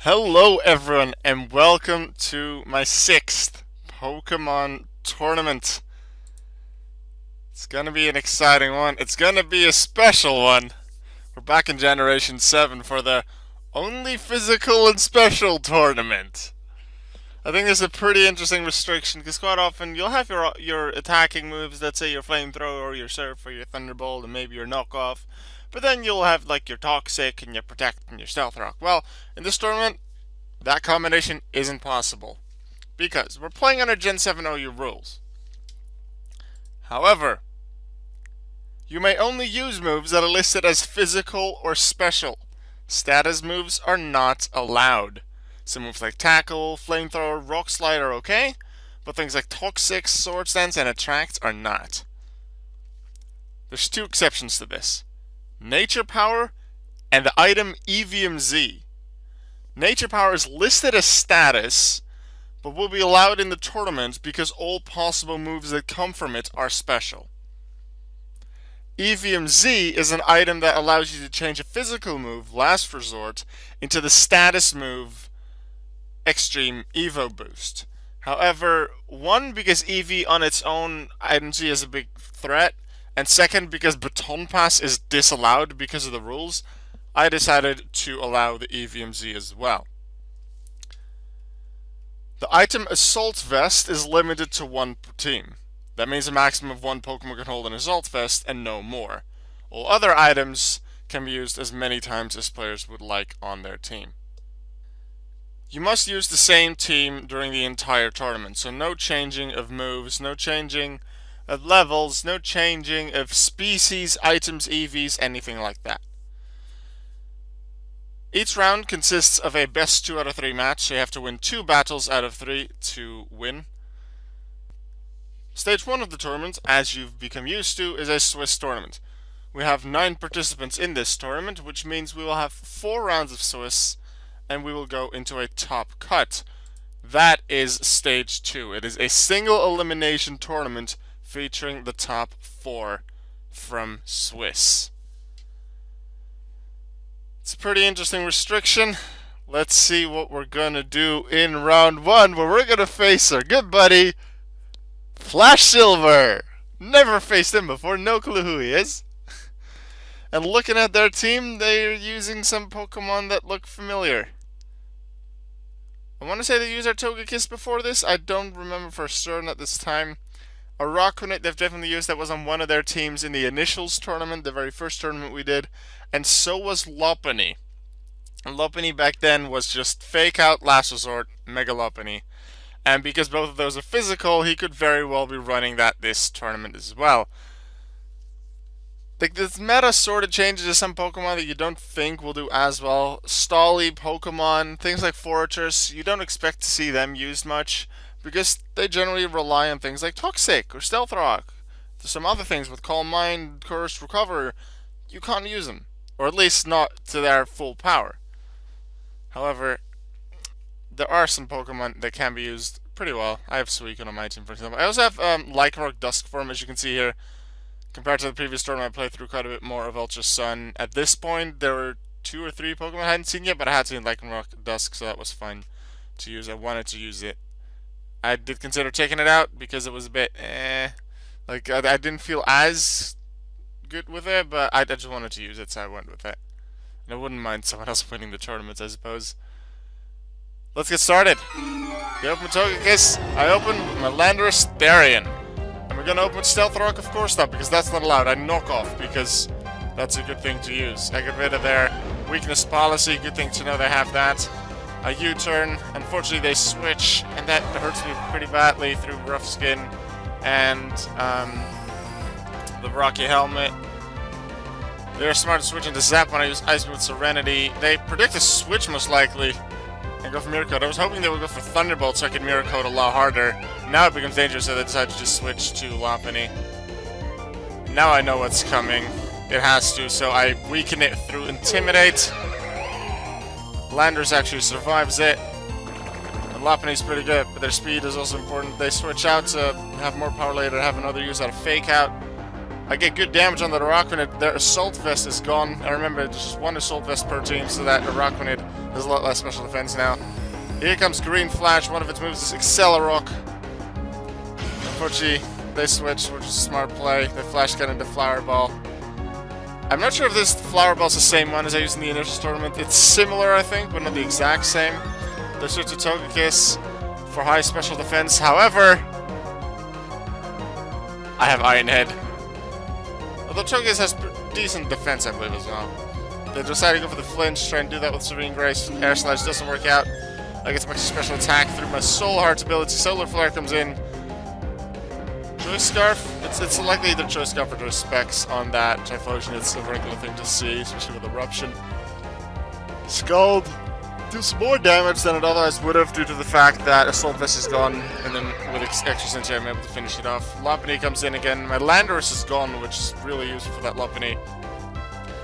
Hello everyone and welcome to my 6th Pokemon tournament. It's gonna be an exciting one. It's gonna be a special one. We're back in Generation 7 for the only physical and special tournament. I think there's a pretty interesting restriction because quite often you'll have your attacking moves, let's say your flamethrower or your surf or your thunderbolt and maybe your knockoff, but then you'll have like your toxic and your protect and your stealth rock. Well, in this tournament, that combination isn't possible because we're playing under Gen 7 OU rules. However, you may only use moves that are listed as physical or special. Status moves are not allowed. Some moves like Tackle, Flamethrower, Rock Slide are okay, but things like Toxic, Swords Dance, and Attract are not. There's two exceptions to this. Nature Power and the item EVMZ. Nature Power is listed as status, but will be allowed in the tournament because all possible moves that come from it are special. EVMZ is an item that allows you to change a physical move, Last Resort, into the status move Extreme Evo Boost. However, one, because EV on its own I don't see as a big threat, and second, because Baton Pass is disallowed because of the rules, I decided to allow the EVMZ as well. The item Assault Vest is limited to one per team. That means a maximum of one Pokemon can hold an Assault Vest and no more. All other items can be used as many times as players would like on their team. You must use the same team during the entire tournament, so no changing of moves, no changing of levels, no changing of species, items, EVs, anything like that. Each round consists of a best 2 out of 3 match, so you have to win 2 battles out of 3 to win. Stage 1 of the tournament, as you've become used to, is a Swiss tournament. We have 9 participants in this tournament, which means we will have 4 rounds of Swiss, and we will go into a top cut. That is Stage 2. It is a single elimination tournament featuring the top 4 from Swiss. It's a pretty interesting restriction. Let's see what we're gonna do in round 1, where we're gonna face our good buddy, Flash Silver. Never faced him before, no clue who he is. And looking at their team, they're using some Pokemon that look familiar. I want to say they used our Togekiss before this. I don't remember for certain at this time. A Rockrunnit they've definitely used, that was on one of their teams in the initials tournament, the very first tournament we did. And so was Lopunny. And Lopunny back then was just Fake Out, Last Resort, Mega Lopunny. And because both of those are physical, he could very well be running that this tournament as well. This meta sort of changes to some Pokemon that you don't think will do as well. Stally Pokemon, things like Forretress, you don't expect to see them used much because they generally rely on things like Toxic or Stealth Rock. There's some other things with Calm Mind, Curse, Recover, you can't use them. Or at least not to their full power. However, there are some Pokemon that can be used pretty well. I have Suicune on my team, for example. I also have Lycanroc Dusk form, as you can see here. Compared to the previous tournament, I played through quite a bit more of Ultra Sun. At this point, there were 2 or 3 Pokemon I hadn't seen yet, but I had seen Lycanroc Dusk, so that was fun to use. I wanted to use it. I did consider taking it out because it was a bit like I didn't feel as good with it, but I just wanted to use it, so I went with it. And I wouldn't mind someone else winning the tournament, I suppose. Let's get started. You open Togekiss, I open my Landorus Therian. And we're gonna open Stealth Rock, of course not, because that's not allowed. I knock off because that's a good thing to use. I get rid of their weakness policy, good thing to know they have that. A U-turn, unfortunately they switch, and that hurts me pretty badly through Rough Skin and the Rocky Helmet. They're smart to switch into Zap when I use Ice with Serenity. They predict a switch most likely and go for Mirror Coat. I was hoping they would go for Thunderbolt so I could Mirror Coat a lot harder. Now it becomes dangerous, so they decide to just switch to Lopunny. Now I know what's coming. It has to, so I weaken it through Intimidate. Landorus actually survives it. And Lopunny's pretty good, but their speed is also important. They switch out to have more power later, have another use out of Fake Out. I get good damage on the Araquanid. Their Assault Vest is gone. I remember there's just one Assault Vest per team, so that Araquanid has a lot less special defense now. Here comes Green Flash. One of its moves is Accelerock. Unfortunately, they switched, which is a smart play. The Flash got into Flower Ball. I'm not sure if this Flower Ball is the same one as I used in the initial tournament. It's similar, I think, but not the exact same. They switched to Togekiss for high special defense. However, I have Iron Head. Although Togekiss has decent defense, I believe, as well. They decided to go for the flinch, try and do that with Serene Grace. Air Slash doesn't work out. I get some extra special attack through my Soul Heart's ability. Solar Flare comes in. Choice Scarf? It's likely either Choice Scarf or Choice Specs on that Typhlosion. It's a regular thing to see, especially with Eruption. Scald do some more damage than it otherwise would have due to the fact that Assault Vest is gone, and then with extra Sentry I'm able to finish it off. Lopunny comes in again. My Landorus is gone, which is really useful for that Lopunny.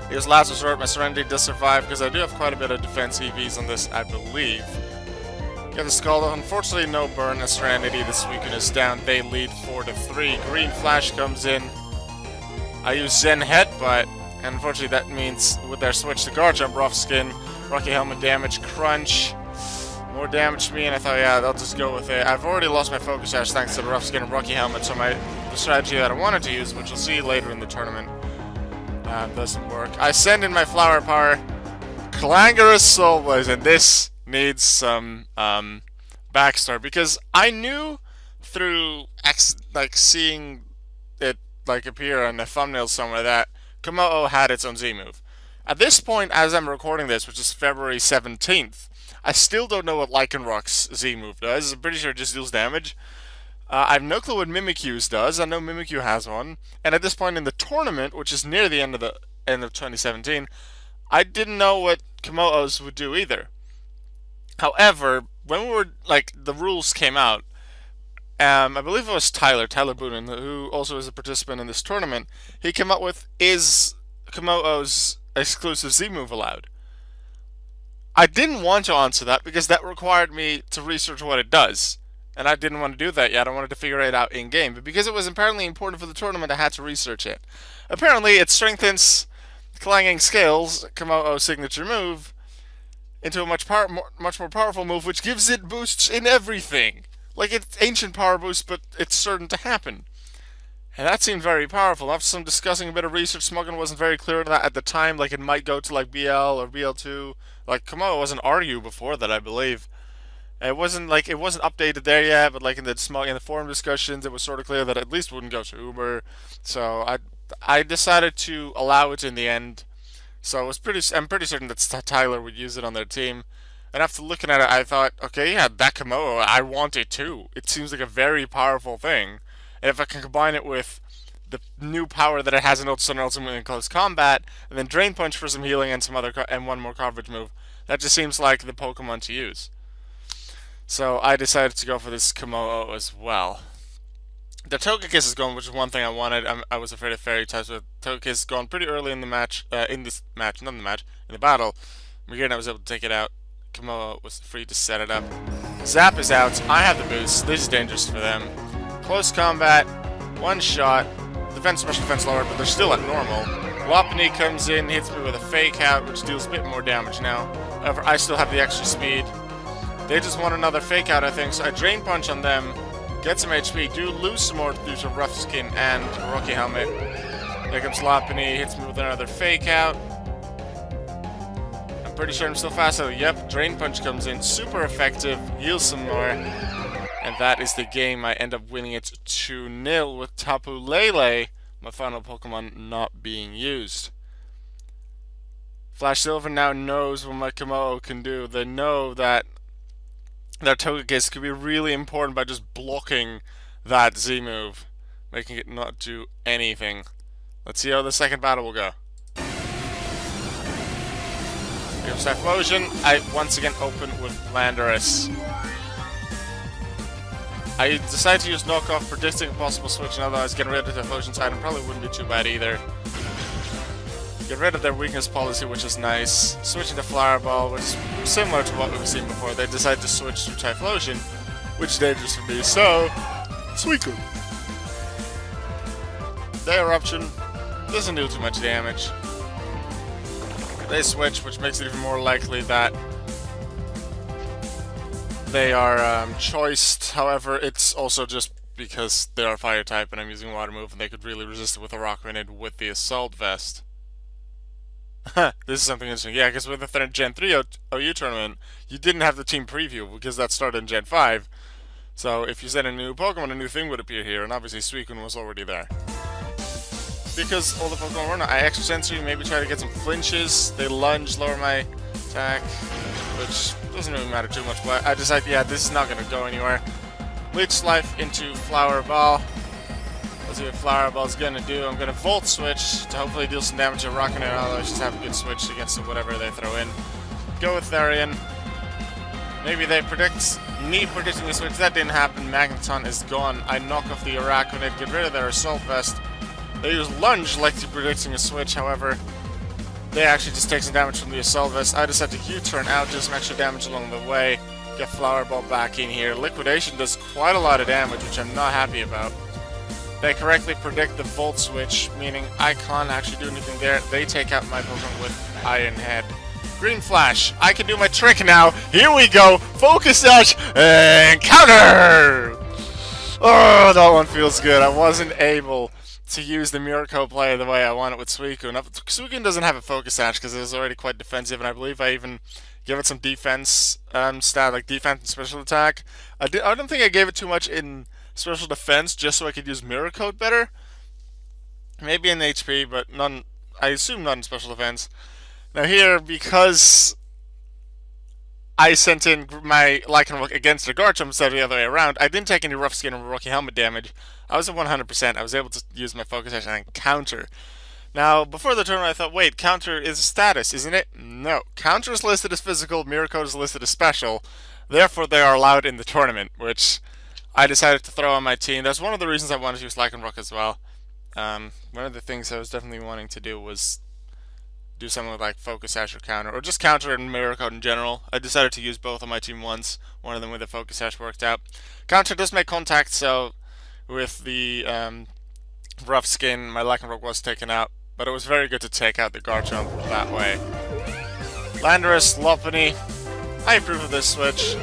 Here's Last Resort. My Serenity does survive because I do have quite a bit of defense EVs on this, I believe. Get the Scald. Unfortunately, no burn as Serenity. The Suicune is down. They lead 4-3. Green Flash comes in. I use Zen Headbutt, and unfortunately that means with their switch to Guard Jump, Rough Skin, Rocky Helmet damage, Crunch, more damage to me, and I thought, yeah, they'll just go with it. I've already lost my Focus Sash thanks to the Rough Skin and Rocky Helmet, so the strategy that I wanted to use, which we'll see later in the tournament, doesn't work. I send in my Flower Power, Clangorous Soul Blaze, and this needs some backstory, because I knew through seeing it appear on a thumbnail somewhere that Kommo-o had its own Z move. At this point, as I'm recording this, which is February 17th, I still don't know what Lycanroc's Z move does. I'm pretty sure it just deals damage. I have no clue what Mimikyu's does. I know Mimikyu has one. And at this point in the tournament, which is near the end of 2017, I didn't know what Kommo-o's would do either. However, when the rules came out, I believe it was Tyler Boonen, who also is a participant in this tournament, he came up with, is Kommo-o's exclusive Z move allowed? I didn't want to answer that because that required me to research what it does, and I didn't want to do that yet. I wanted to figure it out in game, but because it was apparently important for the tournament, I had to research it. Apparently, it strengthens Clanging Scales, Kommo-o's signature move, into a much more powerful move, which gives it boosts in everything. Like, it's ancient power boost, but it's certain to happen. And that seemed very powerful. After some discussing, a bit of research, Smugglin wasn't very clear on that at the time. Like, it might go to, BL or BL2. Like, Kommo-o wasn't RU before that, I believe. It wasn't updated there yet, but, in the forum discussions, it was sort of clear that at least wouldn't go to Uber. So, I decided to allow it in the end. So, I'm pretty certain that Tyler would use it on their team. And after looking at it, I thought, okay, yeah, that Kommo-o, I want it too. It seems like a very powerful thing. And if I can combine it with the new power that it has in Ultimate in Close Combat, and then Drain Punch for some healing and one more coverage move, that just seems like the Pokemon to use. So I decided to go for this Kommo-o as well. The Togekiss is gone, which is one thing I wanted. I was afraid of Fairy types, but Togekiss is gone pretty early in the match, in the battle. Again, I was able to take it out. Kommo-o was free to set it up. Zap is out. I have the boost. This is dangerous for them. Close combat, one shot. Special defense lowered, but they're still at normal. Lopunny comes in, hits me with a Fake Out, which deals a bit more damage now. However, I still have the extra speed. They just want another Fake Out, I think, so I Drain Punch on them. Get some HP. Do lose some more due to Rough Skin and Rocky Helmet. There comes Lopunny, hits me with another Fake Out. I'm pretty sure I'm still fast, so yep, Drain Punch comes in. Super effective. Heals some more. And that is the game. I end up winning it 2-0 with Tapu Lele, my final Pokemon, not being used. Flash Silver now knows what my Kommo-o can do. They know that their Togekiss could be really important by just blocking that Z move, making it not do anything. Let's see how the second battle will go. Here's Typhlosion. I once again open with Landorus. I decided to use Knockoff, predicting a possible switch, and otherwise getting rid of the Typhlosion's item probably wouldn't be too bad either. Get rid of their weakness policy, which is nice. Switching to Flower Ball, which is similar to what we've seen before. They decided to switch to Typhlosion, which is dangerous for me, so Suicune. Their eruption doesn't do too much damage. They switch, which makes it even more likely that they are choiced. However, it's also just because they are fire type and I'm using water move, and they could really resist it with a rock grenade with the assault vest. This is something interesting. Yeah, because with the Gen 3 OU tournament, you didn't have the team preview because that started in Gen 5. So if you set a new Pokemon, a new thing would appear here, and obviously Suicune was already there. Because all the Pokemon were not, I Extra Sensory, maybe try to get some flinches. They lunge, lower my attack, which doesn't really matter too much, but I decided, yeah, this is not going to go anywhere. Leech Life into Flower Ball. Let's see what Flower Ball is going to do. I'm going to Volt Switch to hopefully deal some damage to Rocket Knight, although I just have a good switch against whatever they throw in. Go with Therian. Maybe they predict me predicting a switch. That didn't happen. Magneton is gone. I knock off the Araquanid, get rid of their Assault Vest. They use Lunge like to predicting a switch, however, they actually just take some damage from the Assault Vest. I decided to U-turn out, do some extra damage along the way, get Flower Ball back in here. Liquidation does quite a lot of damage, which I'm not happy about. They correctly predict the Volt Switch, meaning I can't actually do anything there. They take out my Pokemon with Iron Head. Green Flash, I can do my trick now. Here we go. Focus Sash and counter! Oh, that one feels good. I wasn't able to use the Miracle play the way I want it with Suicune. Suicune doesn't have a Focus Sash because it was already quite defensive, and I believe I even gave it some defense stat, like defense and special attack. I don't think I gave it too much in special defense just so I could use Mirror Coat better. Maybe in HP, but none. I assume not in special defense. Now here, because I sent in my Lycanroc against the Garchomp instead of the other way around, I didn't take any Rough Skin or Rocky Helmet damage. I was at 100%. I was able to use my Focus Action and counter. Now, before the tournament, I thought, wait, counter is a status, isn't it? No. Counter is listed as physical, Mirror Coat is listed as special. Therefore, they are allowed in the tournament, which I decided to throw on my team. That's one of the reasons I wanted to use Lycanroc as well. One of the things I was definitely wanting to do was do something with like Focus Sash or Counter, or just Counter and Mirror Coat in general. I decided to use both on my team once. One of them with the Focus Sash worked out. Counter does make contact, so with the Rough Skin, my Lycanroc was taken out, but it was very good to take out the Garchomp that way. Landorus, Lopunny, I approve of this switch.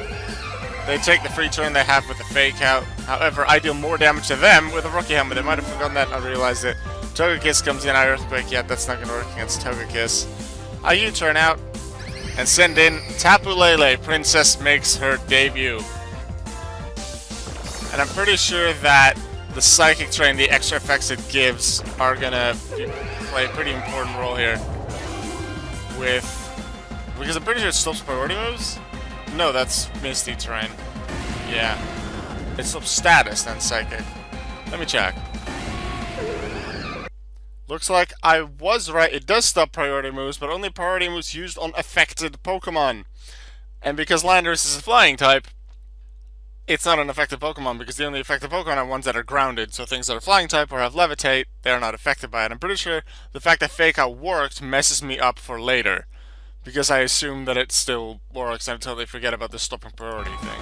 They take the free turn they have with the Fake Out. However, I deal more damage to them with a Rocky Helmet. They might have forgotten that, I realized it. Togekiss comes in, I Earthquake, yeah, that's not going to work against Togekiss. I U-turn out and send in Tapu Lele. Princess makes her debut. And I'm pretty sure that the Psychic Train, the extra effects it gives, are going to play a pretty important role here. Because I'm pretty sure it stops priority moves? No, that's Misty Terrain. Yeah. It stops status, then Psychic. Let me check. Looks like I was right. It does stop priority moves, but only priority moves used on affected Pokemon. And because Landorus is a flying type, it's not an affected Pokemon, because the only affected Pokemon are ones that are grounded. So things that are flying type or have Levitate, they're not affected by it. I'm pretty sure the fact that Fake Out worked messes me up for later, because I assume that it still works until they forget about the stopping priority thing.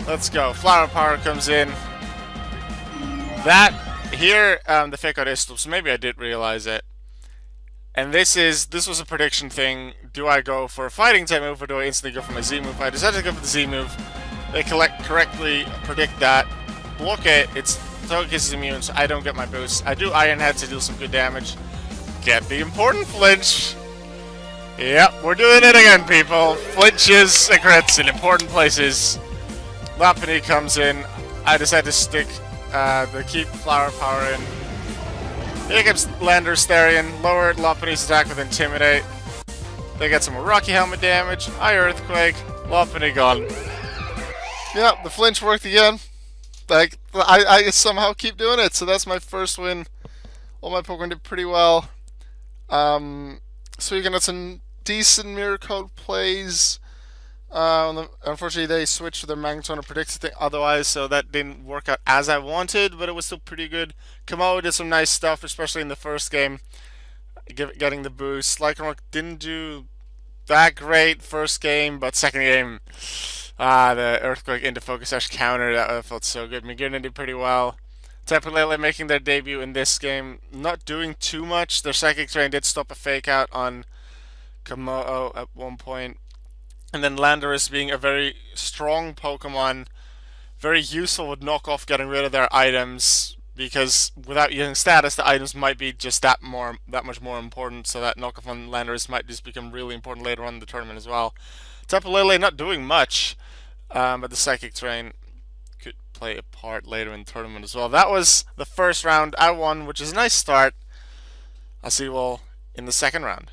Let's go. Flower Power comes in. That here, the Fake Out is still, so maybe I did realize it. And this was a prediction thing. Do I go for a fighting type move or do I instantly go for my Z move? I decided to go for the Z move. They correctly predict that. Block it. It's Togekiss is immune, so I don't get my boost. I do Iron Head to deal some good damage. Get the important flinch. Yep, we're doing it again, people. Flinches and crits in important places. Lopunny comes in. I decide to stick the keep Flower Power in. Here comes Landorus Therian. Lower Lopunny's attack with Intimidate. They get some Rocky Helmet damage. I Earthquake. Lopunny gone. Yep, the flinch worked again. Like, I somehow keep doing it, so that's my first win. All my Pokemon did pretty well. So you can get some decent Mirror Coat plays. Unfortunately, they switched to their Magneton or predicted thing otherwise, so that didn't work out as I wanted, but it was still pretty good. Kommo-o did some nice stuff, especially in the first game, getting the boost. Lycanroc didn't do that great first game, but second game, the Earthquake into Focus Sash counter, that felt so good. Magearna did pretty well. Tapu Lele making their debut in this game, not doing too much. Their Psychic Terrain did stop a fake out on Kommo-o at one point. And then Landorus being a very strong Pokemon, very useful with knockoff getting rid of their items because without using status, the items might be just that much more important. So that knockoff on Landorus might just become really important later on in the tournament as well. Tapu Lele not doing much, but the Psychic Terrain could play a part later in the tournament as well. That was the first round. I won, which is a nice start. I'll see you all in the second round.